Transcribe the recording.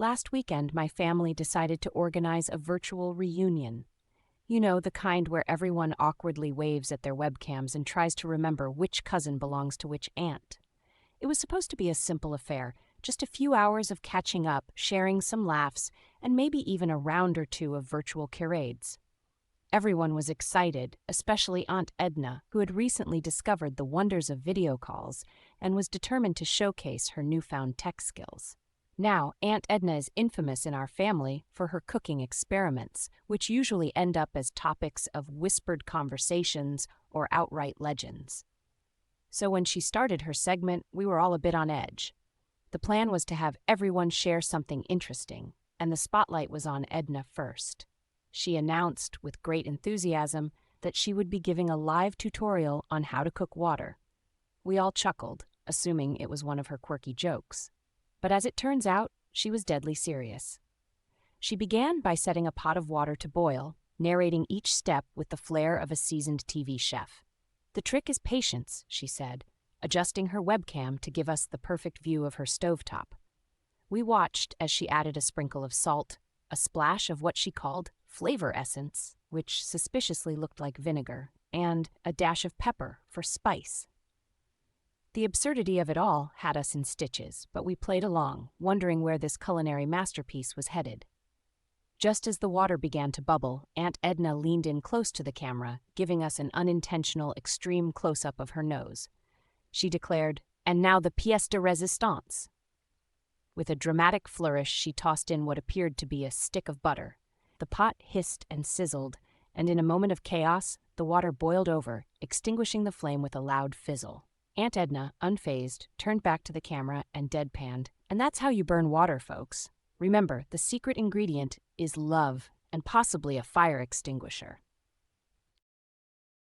Last weekend, my family decided to organize a virtual reunion. You know, the kind where everyone awkwardly waves at their webcams and tries to remember which cousin belongs to which aunt. It was supposed to be a simple affair, just a few hours of catching up, sharing some laughs, and maybe even a round or two of virtual charades. Everyone was excited, especially Aunt Edna, who had recently discovered the wonders of video calls and was determined to showcase her newfound tech skills. Now, Aunt Edna is infamous in our family for her cooking experiments, which usually end up as topics of whispered conversations or outright legends. So when she started her segment, we were all a bit on edge. The plan was to have everyone share something interesting, and the spotlight was on Edna first. She announced, with great enthusiasm, that she would be giving a live tutorial on how to cook water. We all chuckled, assuming it was one of her quirky jokes. But as it turns out, she was deadly serious. She began by setting a pot of water to boil, narrating each step with the flair of a seasoned TV chef. "The trick is patience," she said, adjusting her webcam to give us the perfect view of her stovetop. We watched as she added a sprinkle of salt, a splash of what she called flavor essence, which suspiciously looked like vinegar, and a dash of pepper for spice. The absurdity of it all had us in stitches, but we played along, wondering where this culinary masterpiece was headed. Just as the water began to bubble, Aunt Edna leaned in close to the camera, giving us an unintentional extreme close-up of her nose. She declared, "And now the pièce de résistance." With a dramatic flourish, she tossed in what appeared to be a stick of butter. The pot hissed and sizzled, and in a moment of chaos, the water boiled over, extinguishing the flame with a loud fizzle. Aunt Edna, unfazed, turned back to the camera and deadpanned, "And that's how you burn water, folks. Remember, the secret ingredient is love, and possibly a fire extinguisher."